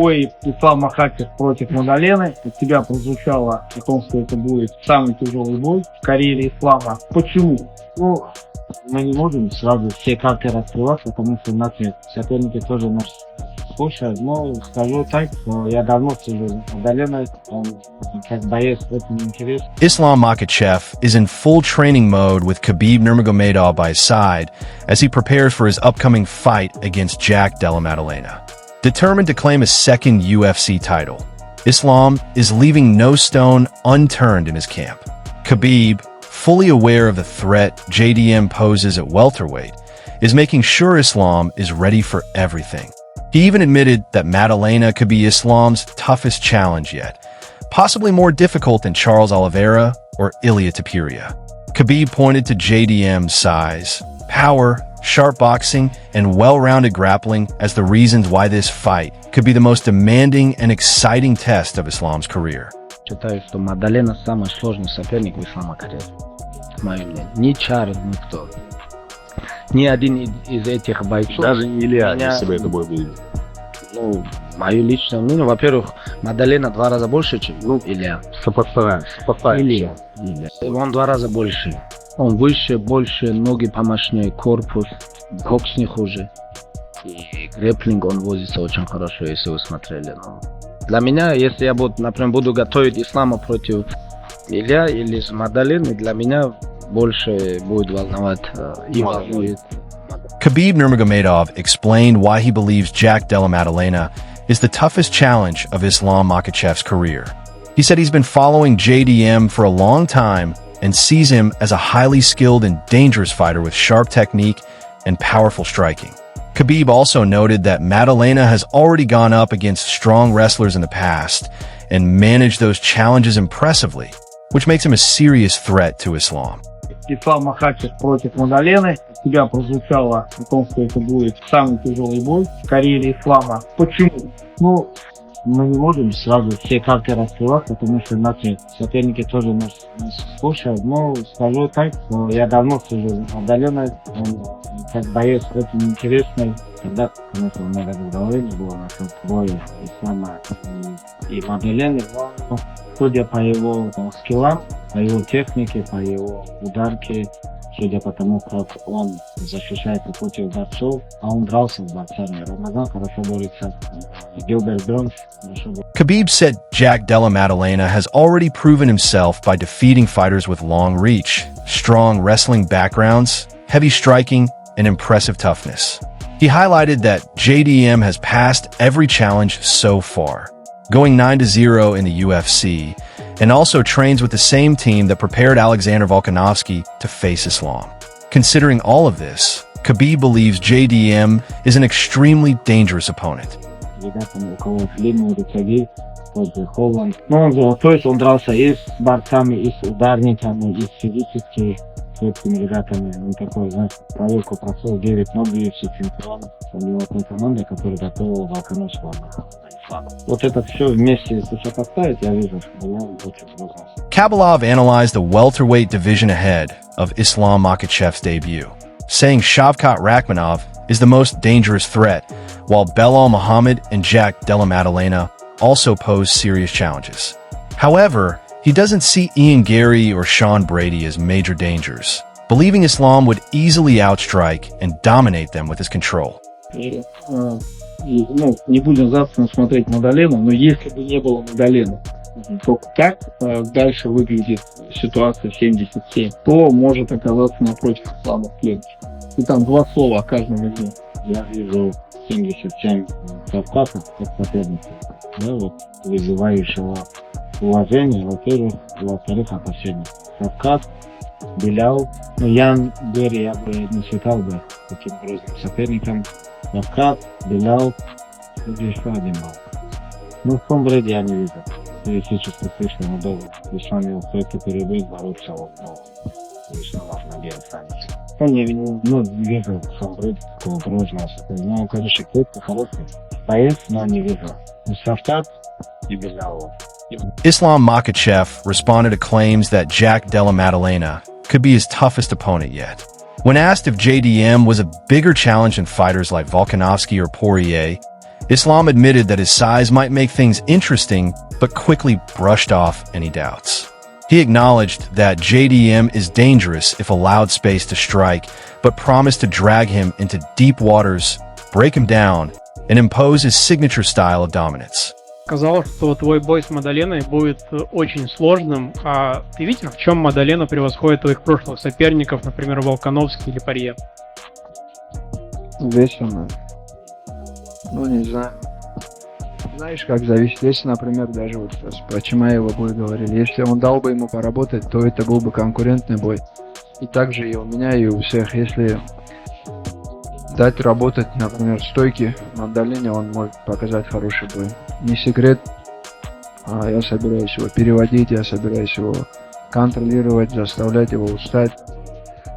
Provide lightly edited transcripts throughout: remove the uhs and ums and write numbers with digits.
бой Ислам Макхачев против Маддалены. От тебя прозвучало о том, что это будет самый тяжелый бой в карьере Ислама. Почему? Ну, мы не можем сразу все карты раскрывать, потому что наши соперники тоже нас слушают. Но скажу так, что я давно слежу за Маддаленой, он как боец очень интересный. Islam Makhachev is in full training mode with Khabib Nurmagomedov by his side as he prepares for his upcoming fight against Jack Della Maddalena. Determined to claim his second UFC title, Islam is leaving no stone unturned in his camp. Khabib, fully aware of the threat JDM poses at welterweight, is making sure Islam is ready for everything. He even admitted that Maddalena could be Islam's toughest challenge yet, possibly more difficult than Charles Oliveira or Ilia Topuria. Khabib pointed to JDM's size, power, sharp boxing, and well-rounded grappling as the reasons why this fight could be the most demanding and exciting test of Islam's career. Считаю, что Маддалена самый сложный соперник в Ислама карьере. Мое мнение. Ни Чарльз, никто. Ни один из этих бойцов. Даже не Илья, если бы это бой был. Ну, мое личное мнение, во-первых, Маддалена 2 раза больше, чем Илья. Сопоставим. Илья. Он 2 раза больше. Он выше, больше, ноги помощнее, корпус, бокс не хуже. И грэпплинг он возится очень хорошо, если вы смотрели. Но для меня, если я буду, например, буду готовить Ислама против Илья или с Маддаленой, для меня больше будет волновать и волнует. Khabib Nurmagomedov explained why he believes Jack Della Maddalena is the toughest challenge of Islam Makhachev's career. He said he's been following JDM for a long time and sees him as a highly skilled and dangerous fighter with sharp technique and powerful striking. Khabib also noted that Maddalena has already gone up against strong wrestlers in the past and managed those challenges impressively, which makes him a serious threat to Islam. Ислам Макхачев против Маддалены. От тебя прозвучало о том, что это будет самый тяжелый бой в карьере Ислама. Почему? Ну, мы не можем сразу все карты раскрывать, потому что наши соперники тоже нас слушают. Но скажу так, что я давно слежу за Маддаленой, он как боец очень интересный. Тогда, конечно, много говорили было насчет боя Ислама и Маддалены, но судя по его скиллам, по его технике, по его ударке, судя по тому, как он защищается против борцов, а он дрался с борцами. Рамазан хорошо борется, Гилберт Бронс хорошо борется. Khabib said Jack Della Maddalena has already proven himself by defeating fighters with long reach, strong wrestling backgrounds, heavy striking, and impressive toughness. He highlighted that JDM has passed every challenge so far, going 9-0 in the UFC, and also trains with the same team that prepared Alexander Volkanovski to face Islam. Considering all of this, Khabib believes JDM is an extremely dangerous opponent. Ребятами, у кого длинные рычаги, тот же Холланд. Но он золотой, он дрался и с борцами, и с ударниками, и с физически этими ребятами. Он такой, знаешь, проверку прошел 9 UFC чемпионов. У него команда, которая готовила Волконовского на Ислама. Вот это все вместе, если все поставить, я вижу, что он очень сложно. Kabalov analyzed the welterweight division ahead of Islam Makhachev's debut, saying Shavkat Rakhmonov is the most dangerous threat, while Belal Muhammad and Jack Della Maddalena also pose serious challenges. However, he doesn't see Ian Gary or Sean Brady as major dangers, believing Islam would easily outstrike and dominate them with his control. Не будем завтра смотреть Маддалену, но если бы не было Маддалены, то как дальше выглядит ситуация 77, то может оказаться напротив Ислама в клетке. И там 2 слова о каждом из них. Я вижу 77 Кавказа как соперника, да, вот, вызывающего уважение, во-первых, опасения. Кавказ, Белял, но Ян Герри я бы не считал бы таким грозным соперником. Кавказ, Белял, еще один был. Ну, в том бреде я не вижу. Теоретически слишком удобно. Ислам его кто-то перебыть, бороться, но лично можно делать сами. Не вижу в том бреде такого грозного соперника. Ну, конечно, кто-то хороший боец, но не вижу. Кавказ и Белял. Islam Makhachev responded to claims that Jack Della Maddalena could be his toughest opponent yet. When asked if JDM was a bigger challenge than fighters like Volkanovski or Poirier, Islam admitted that his size might make things interesting, but quickly brushed off any doubts. He acknowledged that JDM is dangerous if allowed space to strike, but promised to drag him into deep waters, break him down, and impose his signature style of dominance. Сказал, что твой бой с Маддаленой будет очень сложным, а ты видел, в чем Маддалена превосходит твоих прошлых соперников, например, Волконовский или Парье? Весом, ну не знаю. Знаешь, как зависит, если, например, даже вот про Чимаева бой говорили, если он дал бы ему поработать, то это был бы конкурентный бой. И также и у меня, и у всех, если дать работать, например, стойки на Маддалене, он может показать хороший бой. Не секрет, я собираюсь его переводить, я собираюсь его контролировать, заставлять его устать,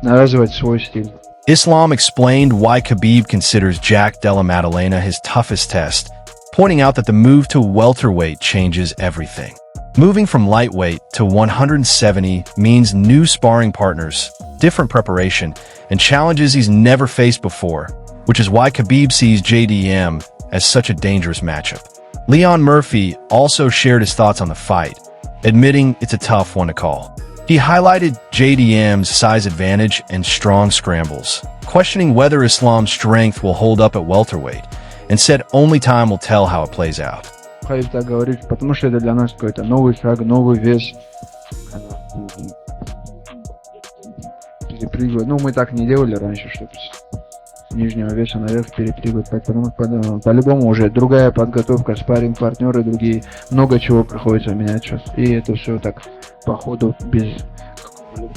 навязывать свой стиль. Islam explained why Khabib considers Jack Della Maddalena his toughest test, pointing out that the move to welterweight changes everything. Moving from lightweight to 170 means new sparring partners, different preparation, and challenges he's never faced before, which is why Khabib sees JDM as such a dangerous matchup. Leon Murphy also shared his thoughts on the fight, admitting it's a tough one to call. He highlighted JDM's size advantage and strong scrambles, questioning whether Islam's strength will hold up at welterweight, and said only time will tell how it plays out. Кhabib так говорит, потому что это для нас какой-то новый шаг, новый вес. Перепрыгивать. Ну, мы так не делали раньше, чтобы с нижнего веса наверх перепрыгивать. Потому по-любому уже другая подготовка, спарринг-партнеры другие. Много чего приходится менять сейчас. И это все так по ходу без...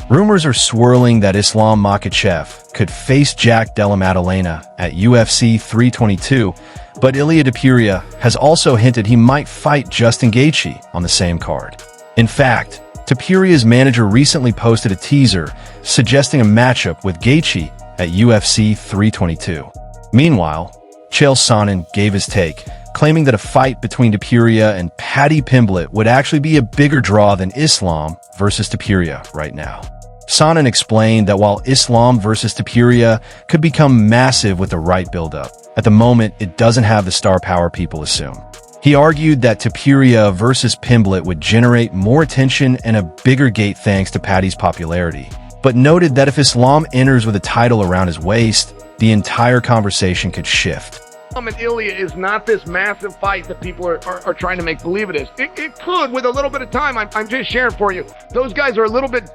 Rumors are swirling that Islam Makhachev could face Jack Della Maddalena at UFC 322, but Ilia Topuria has also hinted he might fight Justin Gaethje on the same card. In fact, Topuria's manager recently posted a teaser suggesting a matchup with Gaethje at UFC 322. Meanwhile, Chael Sonnen gave his take, claiming that a fight between Topuria and Paddy Pimblett would actually be a bigger draw than Islam versus Topuria right now. Sonnen explained that while Islam versus Topuria could become massive with the right build-up, at the moment it doesn't have the star power people assume. He argued that Topuria versus Pimblett would generate more attention and a bigger gate thanks to Paddy's popularity, but noted that if Islam enters with a title around his waist, the entire conversation could shift. And Ilia is not this massive fight that people are trying to make believe it is. It could, with a little bit of time. I'm just sharing for you. Those guys are a little bit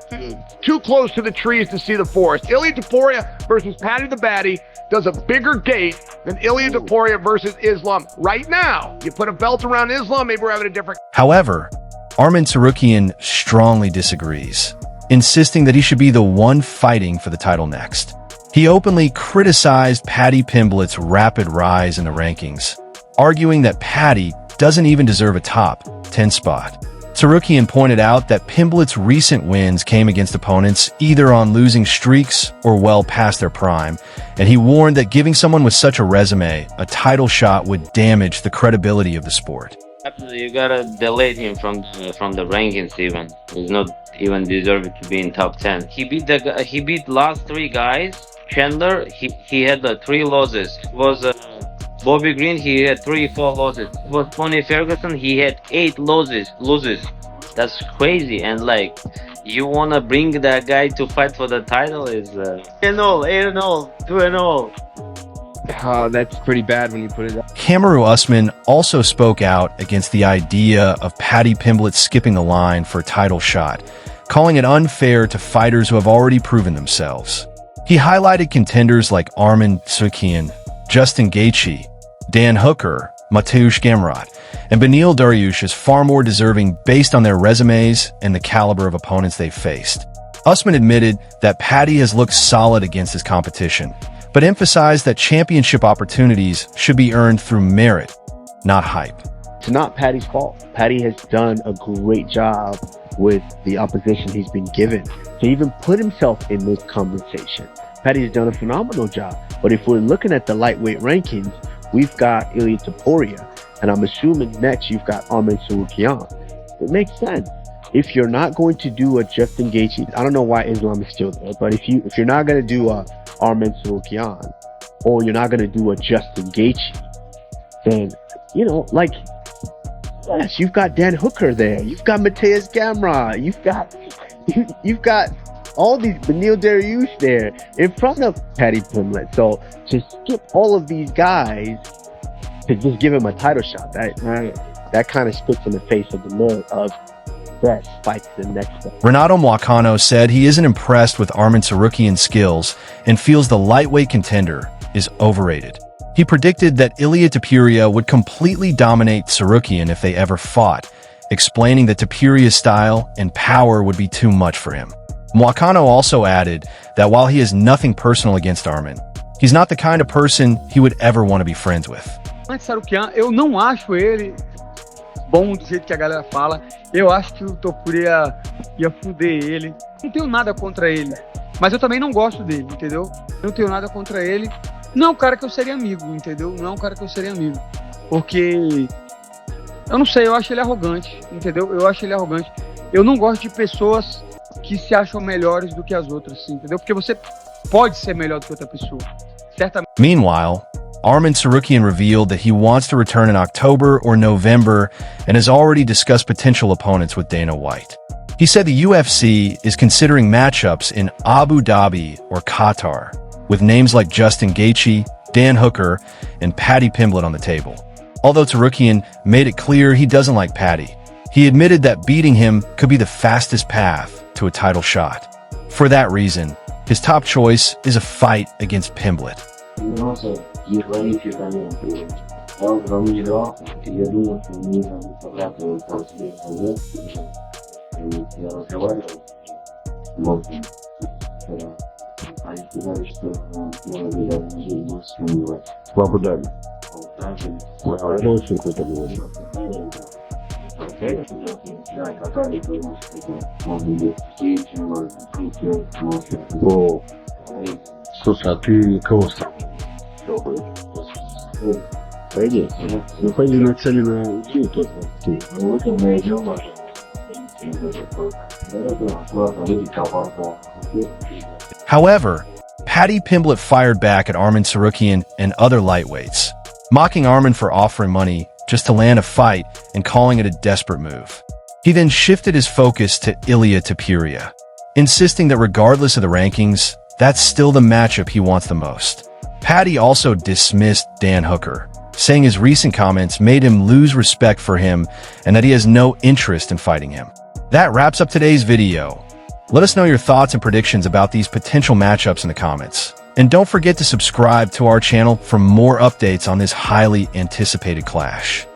too close to the trees to see the forest. Ilia Topuria versus Paddy the Baddy does a bigger gate than Ilia Topuria versus Islam. Right now, you put a belt around Islam, maybe we're having a different... However, Arman Tsarukyan strongly disagrees, insisting that he should be the one fighting for the title next. He openly criticized Paddy Pimblett's rapid rise in the rankings, arguing that Paddy doesn't even deserve a top 10 spot. Tsarukyan pointed out that Pimblett's recent wins came against opponents either on losing streaks or well past their prime, and he warned that giving someone with such a resume a title shot would damage the credibility of the sport. You gotta delete him from the rankings even. He's not even deserving to be in top 10. He beat last three guys. Chandler, he had 3 losses. It was Bobby Green, he had 3-4 losses. It was Tony Ferguson, he had 8 losses. That's crazy. And like, you wanna bring that guy to fight for the title is 8-0, 2-0. Oh, that's pretty bad when you put it up. Kamaru Usman also spoke out against the idea of Paddy Pimblett skipping the line for a title shot, calling it unfair to fighters who have already proven themselves. He highlighted contenders like Arman Tsarukyan, Justin Gaethje, Dan Hooker, Mateusz Gamrot, and Beneil Dariush as far more deserving based on their resumes and the caliber of opponents they've faced. Usman admitted that Paddy has looked solid against his competition, but emphasized that championship opportunities should be earned through merit, not hype. It's not Paddy's fault. Paddy has done a great job with the opposition he's been given to even put himself in this conversation. Paddy's done a phenomenal job. But if we're looking at the lightweight rankings, we've got Ilia Topuria, and I'm assuming next you've got Arman Tsarukyan. It makes sense. If you're not going to do a Justin Gaethje, I don't know why Islam is still there, but if you're not going to do a Arman Tsarukyan, or you're not going to do a Justin Gaethje, then, you know, like, yes, you've got Dan Hooker there. You've got Mateus Gamrot. You've got all these Beneil Dariush there in front of Paddy Pimblett. So to skip all of these guys to just give him a title shot, that kind of spits in the face of the Lord of best fights the next step. Renato Moicano said he isn't impressed with Arman Tsarukyan's skills and feels the lightweight contender is overrated. He predicted that Ilia Topuria would completely dominate Tsarukyan if they ever fought, explaining that Topuria's style and power would be too much for him. Moicano also added that while he has nothing personal against Arman, he's not the kind of person he would ever want to be friends with. Tsarukyan, eu não acho ele bom do jeito que a galera fala. Eu acho que o Topuria ia fuder ele. Não tenho nada contra ele, mas eu também não gosto dele, entendeu? Não tenho nada contra ele. Não é um cara que eu seria amigo, entendeu? Não é um cara que eu seria amigo. Porque, eu não sei, eu acho ele arrogante, entendeu? Eu acho ele arrogante. Eu não gosto de pessoas que se acham melhores do que as outras, entendeu? Porque você pode ser melhor do que outra pessoa, certamente. Meanwhile, Arman Tsarukyan revealed that he wants to return in October or November and has already discussed potential opponents with Dana White. He said the UFC is considering matchups in Abu Dhabi or Qatar, with names like Justin Gaethje, Dan Hooker, and Paddy Pimblett on the table. Although Tsarukyan made it clear he doesn't like Paddy, he admitted that beating him could be the fastest path to a title shot. For that reason, his top choice is a fight against Pimblett. В Абу-Даби. Очень круто было. О, слушай, а ты кого сам? Пойди. Ну, пойди нацелена на Илью тоже. However, Paddy Pimblett fired back at Arman Tsarukyan and other lightweights, mocking Arman for offering money just to land a fight and calling it a desperate move. He then shifted his focus to Ilia Topuria, insisting that regardless of the rankings, that's still the matchup he wants the most. Paddy also dismissed Dan Hooker, saying his recent comments made him lose respect for him and that he has no interest in fighting him. That wraps up today's video. Let us know your thoughts and predictions about these potential matchups in the comments. And don't forget to subscribe to our channel for more updates on this highly anticipated clash.